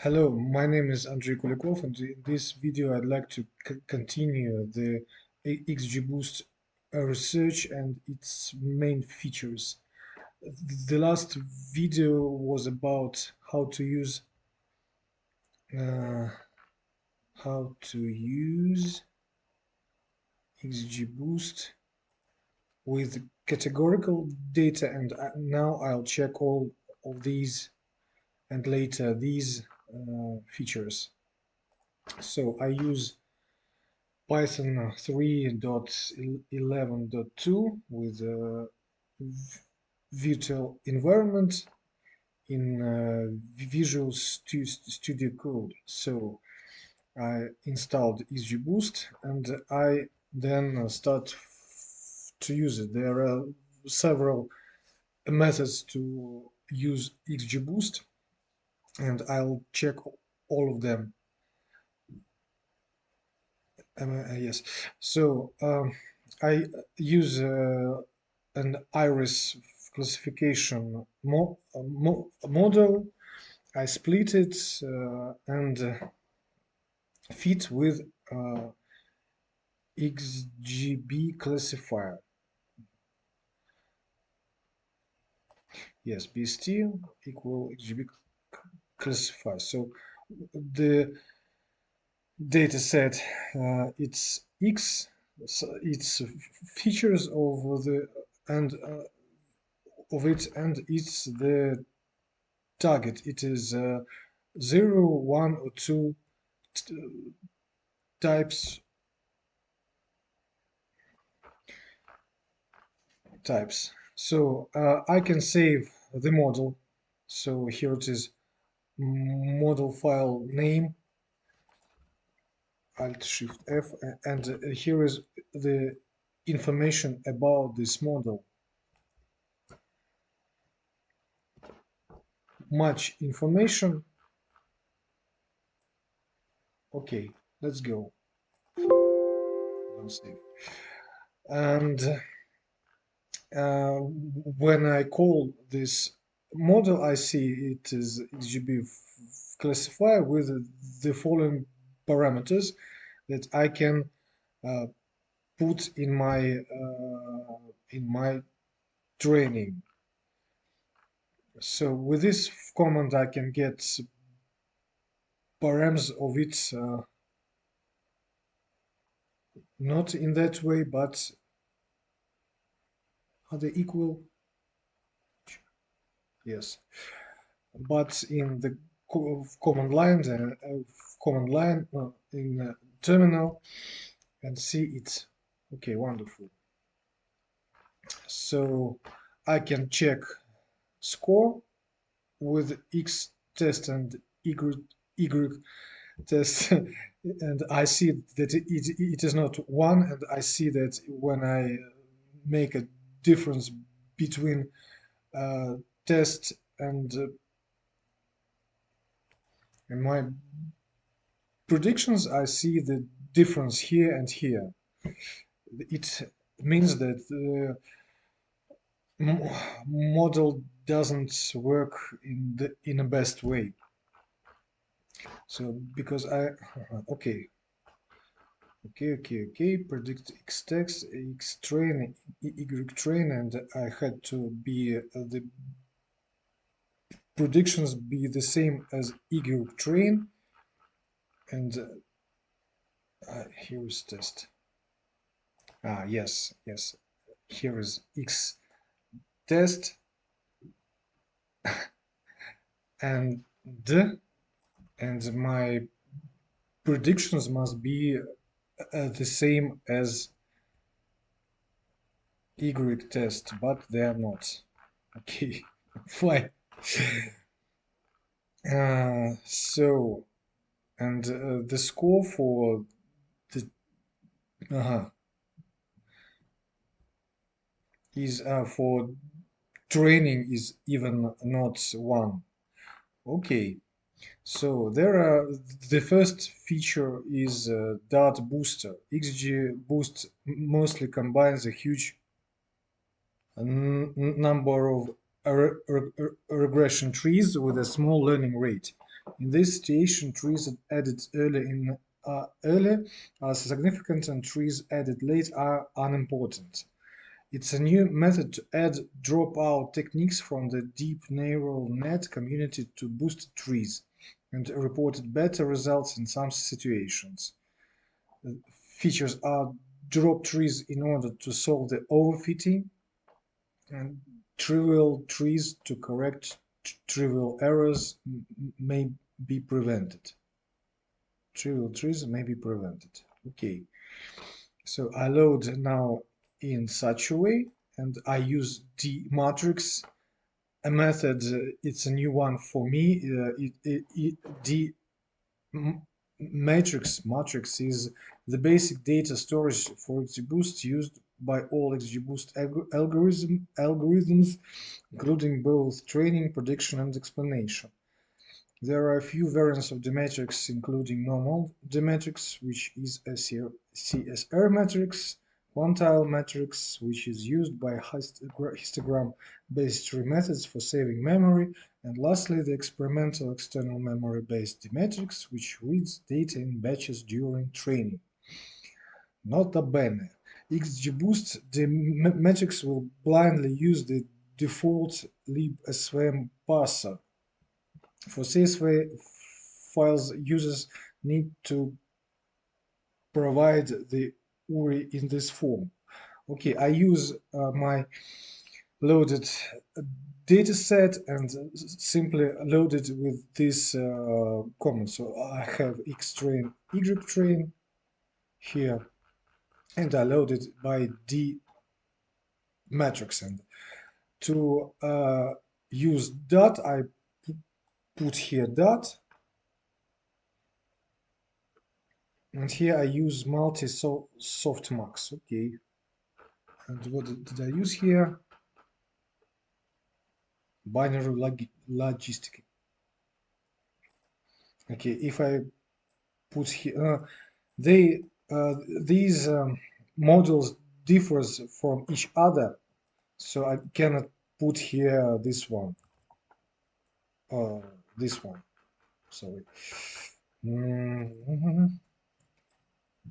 Hello, my name is Andrei Kulikov, and in this video I'd like to continue the XGBoost research and its main features. The last video was about uh, how to use XGBoost with categorical data, and now I'll check all of these and later these features. So I use Python 3.11.2 with a virtual environment in Visual Studio Code. So I installed XGBoost and I then start to use it. There are several methods to use XGBoost, and I'll check all of them. Yes. So I use an iris classification model. I split it and fit with XGB classifier. Yes, BST equal XGB classifier. So the data set it's X, so it's features of the and of it, and it's the target. It is 0, 1, or 2 types. So I can save the model. So here it is, model file name, Alt Shift F, and here is the information about this model. Much information. Okay, let's go. Don't save. And when I call this model, I see it is XGB classifier with the following parameters that I can put in my training. So with this command, I can get params of it, not in that way, but are they equal? Yes, but in the command line, in terminal, and see it. Okay, wonderful. So I can check score with X test and Y test, and I see that it is not 1, and I see that when I make a difference between test and my predictions, I see the difference here and here. It means that the model doesn't work in a best way. So because okay, predict X text, X train, Y train, and I had to be the predictions be the same as Y train, and here is test. Yes, here is X test and my predictions must be the same as Y test, but they are not. Okay, fine. So, and the score for the is for training is even not 1. Okay, so there are the first feature is dart booster. XGBoost mostly combines a huge number of regression trees with a small learning rate. In this situation, trees added early are significant and trees added late are unimportant. It's a new method to add dropout techniques from the deep neural net community to boost trees and reported better results in some situations. Features are drop trees in order to solve the overfitting and trivial trees to correct trivial errors may be prevented. Trivial trees may be prevented. Okay, so I load now in such a way, and I use D matrix, a method. It's a new one for me. D matrix is the basic data storage for XGBoost used by all XGBoost algorithms, including both training, prediction, and explanation. There are a few variants of the matrix, including normal the matrix, which is a CSR matrix, quantile matrix, which is used by histogram-based tree methods for saving memory, and lastly, the experimental external memory-based matrix, which reads data in batches during training. Nota bene, XGBoost, the matrix will blindly use the default libsvm parser. For CSV files, users need to provide the URI in this form. Okay, I use my loaded dataset and simply load it with this comment. So I have X train, Y train here, and I load it by D matrix. And to use dot, I put here dot. And here I use multi-softmax. Okay. And what did I use here? Binary logistic. Okay, if I put here, these models differs from each other, so I cannot put here this one. This one. Sorry.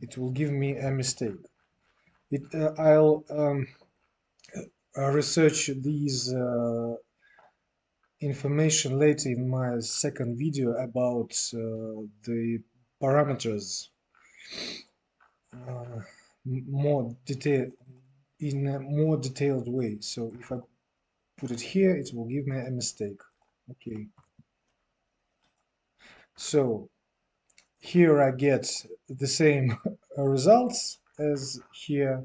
It will give me a mistake. I'll research these information later in my second video about the parameters more detail in a more detailed way. So if I put it here, it will give me a mistake. Okay. So here I get the same results as here.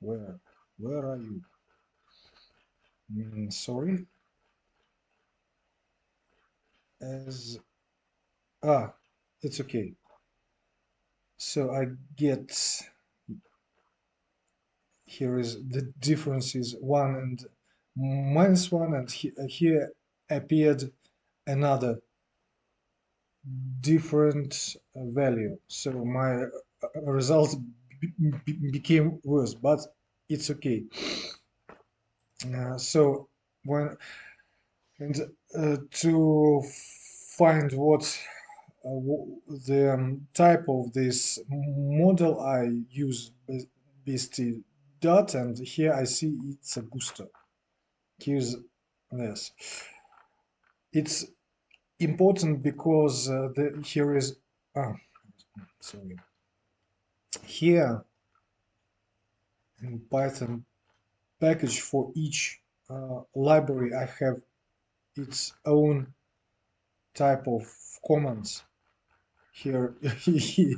Where are you? Sorry. It's okay. So I get, here is the difference is 1 and -1, and here appeared another different value. So my result became worse, but it's okay. So when and to find what the type of this model, I use BST dot, and here I see it's a booster. Here's this. It's important because here is sorry, here in Python package for each library I have its own type of commands. Here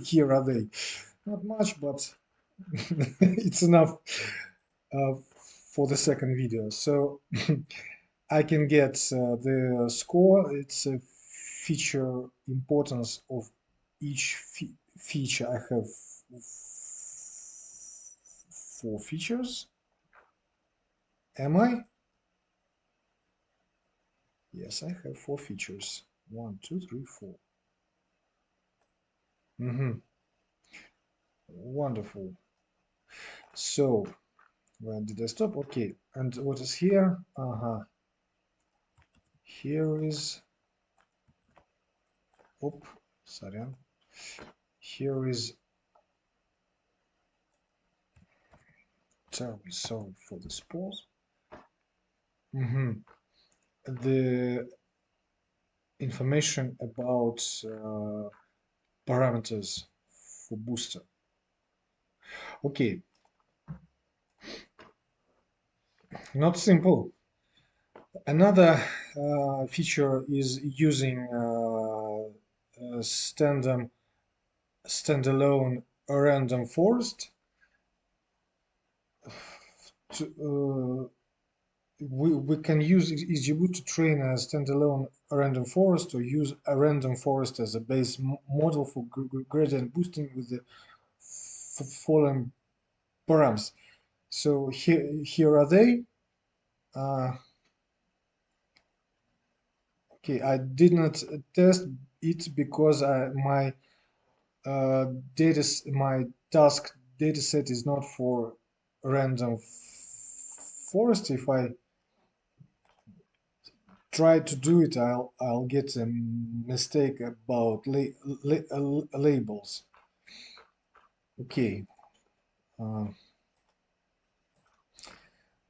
here are they. Not much, but it's enough for the second video. So I can get the score. It's a feature importance of each feature. I have 4 features. Am I? Yes, I have 4 features. 1, 2, 3, 4. Wonderful. So when did I stop? Okay, and what is here? Here is, sorry. Here is, terribly sorry for this pause. The information about parameters for booster. Okay, not simple. Another feature is using standalone random forest. We can use XGBoost to train a standalone random forest, or use a random forest as a base model for gradient boosting with the following params. So here are they. Okay, I did not test it because my my task dataset is not for random forest. If I try to do it, I'll get a mistake about labels. Okay. Uh,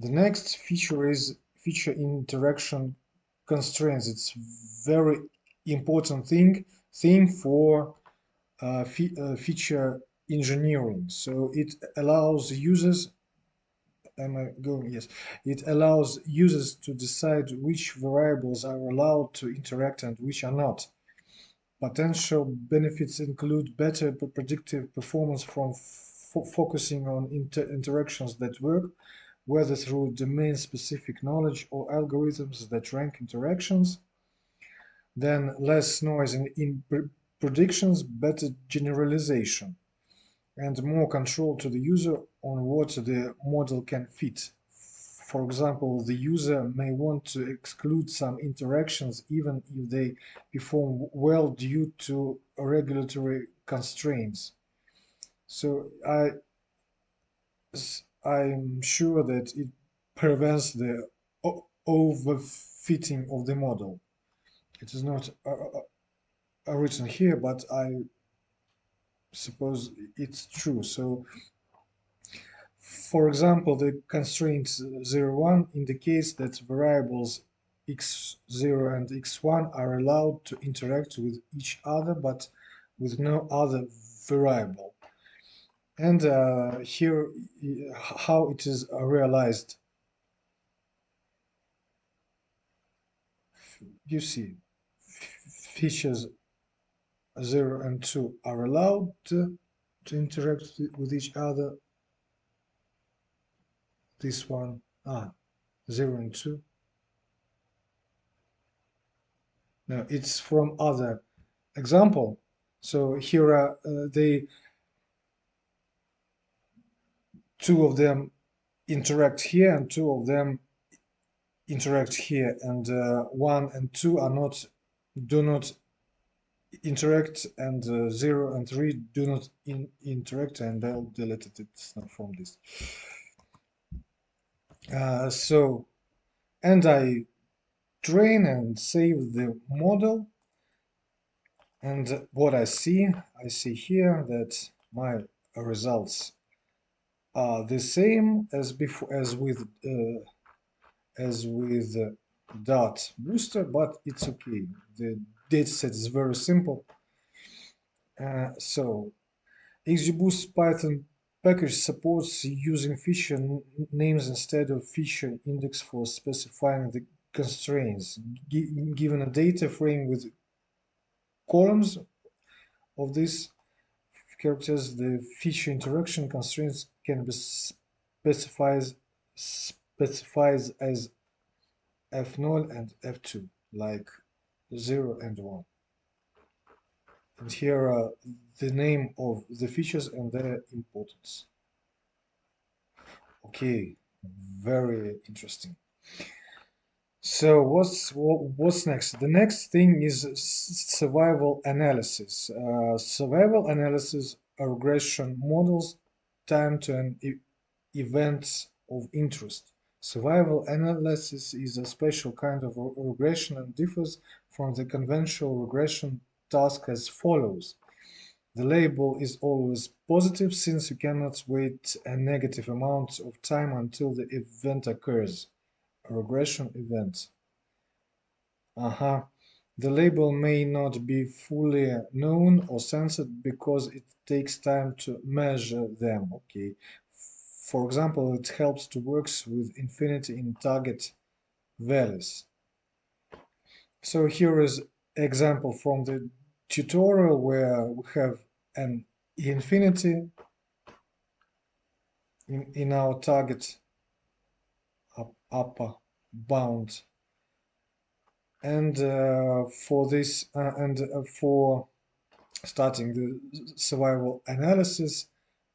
the next feature is feature interaction constraints. It's very important thing for feature engineering. So it allows users, am I going? Yes. It allows users to decide which variables are allowed to interact and which are not. Potential benefits include better predictive performance from focusing on interactions that work, whether through domain-specific knowledge or algorithms that rank interactions. Then less noise in predictions, better generalization, and more control to the user on what the model can fit. For example, the user may want to exclude some interactions even if they perform well due to regulatory constraints. So I'm sure that it prevents the overfitting of the model. It is not written here, but I suppose it's true. So, for example, the constraint 0,1 indicates that variables x0 and x1 are allowed to interact with each other, but with no other variable. And here, how it is realized. You see, features 0 and 2 are allowed to interact with each other. This one, 0 and 2. No, it's from other example. So here are the two of them interact here and two of them interact here, and 1 and 2 do not interact, and 0 and 3 do not interact, and I'll delete it. It's not from this. So, and I train and save the model, and what I see here that my results are the same as before, as with dot booster, but it's okay. The dataset is very simple. So XGBoost Python package supports using feature names instead of feature index for specifying the constraints. Given a data frame with columns of these characters, the feature interaction constraints can be specified as f0 and f2, like 0 and 1. And here are the name of the features and their importance. Okay, very interesting. So what's next? The next thing is survival analysis. Survival analysis are regression models timed to an events of interest. Survival analysis is a special kind of regression and differs from the conventional regression task as follows. The label is always positive since you cannot wait a negative amount of time until the event occurs, a regression event. The label may not be fully known or sensed because it takes time to measure them. Okay. For example, it helps to work with infinity in target values. So here is example from the tutorial where we have an infinity in our target upper bound, and for starting the survival analysis,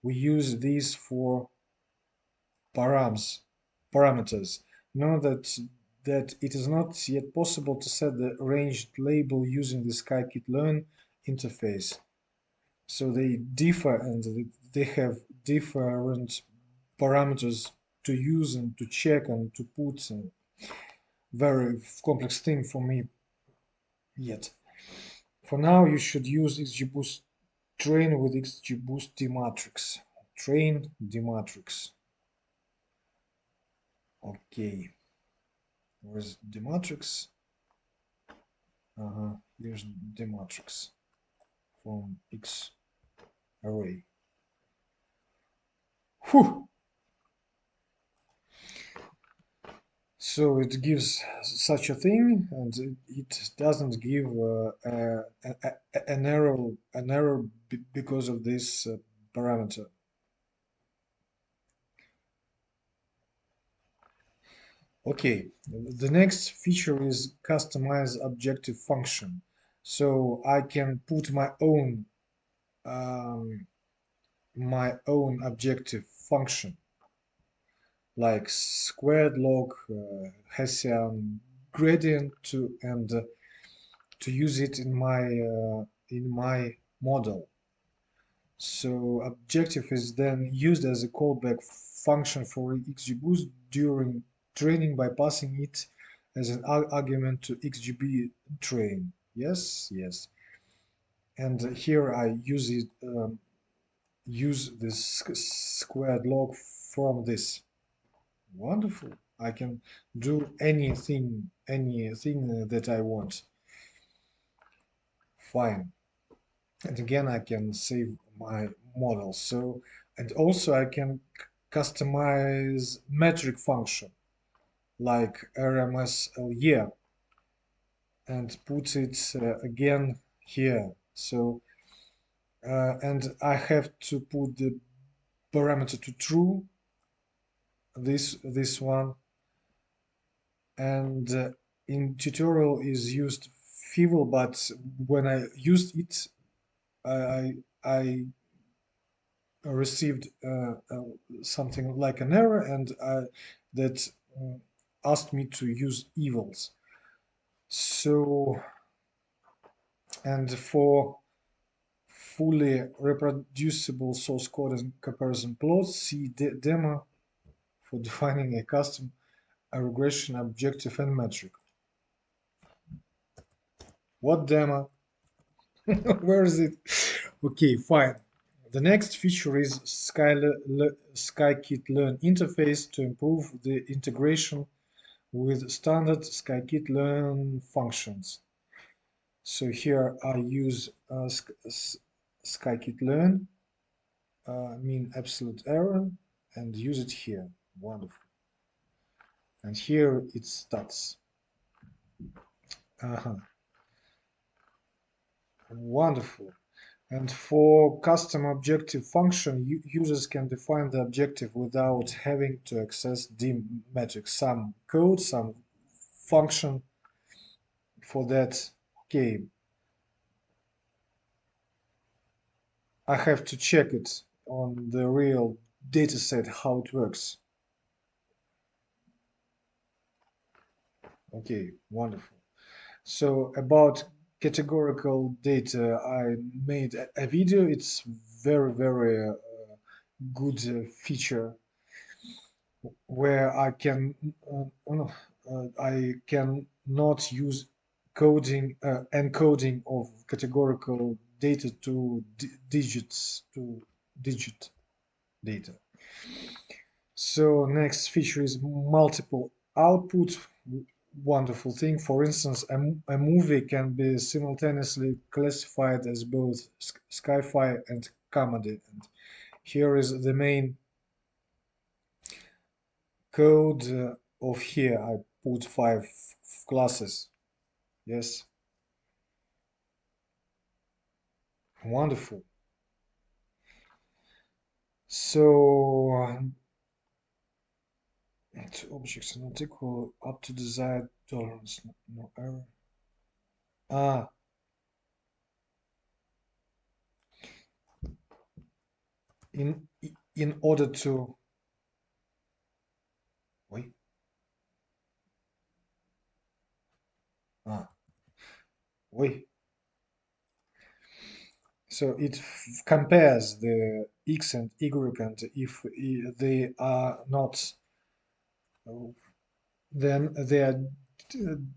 we use these for parameters. Note that it is not yet possible to set the ranged label using the SkyKitlearn interface. So they differ and they have different parameters to use and to check and to put. Very complex thing for me yet. For now, you should use XGBoost train with XGBoost dmatrix. Train dmatrix. Okay. Where's dmatrix? Here's dmatrix from X array. Whew. So it gives such a thing, and it doesn't give an error because of this parameter. Okay, the next feature is customize objective function. So I can put um, my own objective function like squared log, Hessian gradient to use it in my model. So objective is then used as a callback function for XGBoost during training by passing it as an argument to XGB train. Yes, yes. And here I use this squared log from this. Wonderful. I can do anything that I want. Fine. And again, I can save my model. So, and also I can customize metric function like RMSLE and put it again here. So, and I have to put the parameter to true, this one, and in tutorial is used Fivel, but when I used it, I, I received something like an error, and that asked me to use evils. So, and for fully reproducible source code and comparison plots, see demo for defining a custom regression objective and metric. What demo? Where is it? Okay, fine. The next feature is SkyKitlearn Interface to improve the integration with standard SkyKitlearn functions. So here I use SkyKitlearn, mean absolute error, and use it here. Wonderful. And here it starts. Wonderful. And for custom objective function, users can define the objective without having to access dmatrix. Some code, some function for that. Okay, I have to check it on the real dataset how it works. Okay, wonderful. So about categorical data, I made a video. It's very good feature. where I can not use coding encoding of categorical data to digits to digit data. So next feature is multiple output. Wonderful thing. For instance, a movie can be simultaneously classified as both sci-fi and comedy. And here is the main code of here. I put 5 classes. Yes, wonderful. So objects are not equal up to desired tolerance. No error. Ah, in in order to wait. Ah, wait. So it compares the x and y, and if they are not, then they are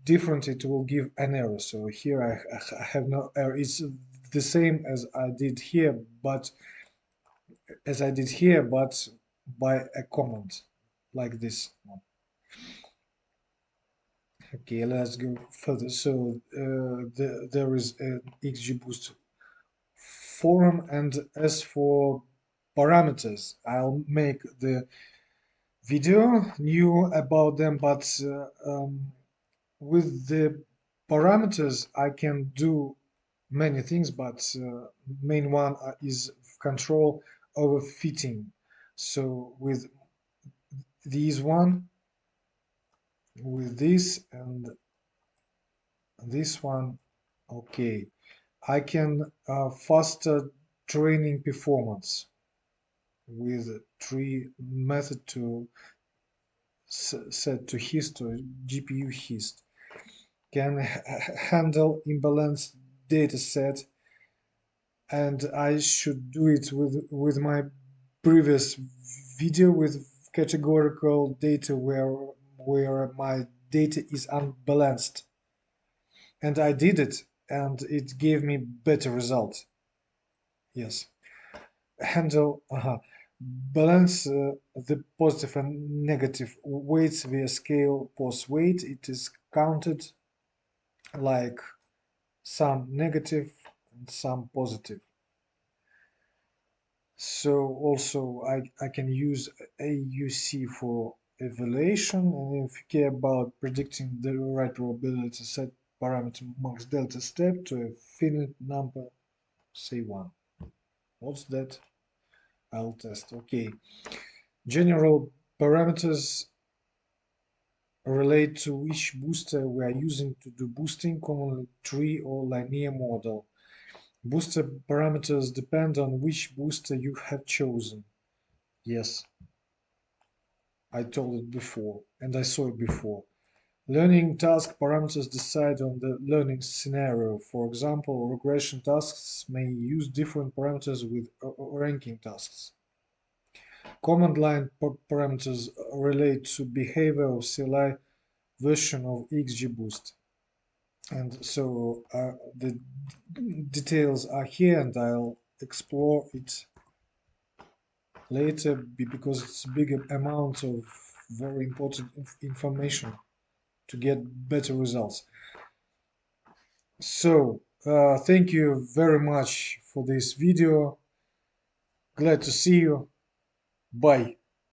different, it will give an error. So here I have no error. It's the same as I did here, but by a comment like this one. Okay, let's go further. So there is an XGBoost forum, and as for parameters, I'll make the video new about them, but with the parameters I can do many things, but main one is control over fitting. So with these one, with this and this one, okay, I can faster training performance with tree method to set to hist or GPU hist. Can handle imbalanced data set, and I should do it with my previous video with categorical data where my data is unbalanced, and I did it and it gave me better result. Yes, handle balance the positive and negative weights via scale post weight. It is counted like some negative and some positive. So also I can use AUC for evaluation, and if you care about predicting the right probability, set parameter max delta step to a finite number, say 1. What's that? I'll test. Okay. General parameters relate to which booster we are using to do boosting, commonly tree or linear model. Booster parameters depend on which booster you have chosen. Yes, I told it before, and I saw it before. Learning task parameters decide on the learning scenario. For example, regression tasks may use different parameters with ranking tasks. Command line parameters relate to behavior of CLI version of XGBoost. And so the details are here, and I'll explore it later because it's a big amount of very important information to get better results. So thank you very much for this video. Glad to see you. Bye.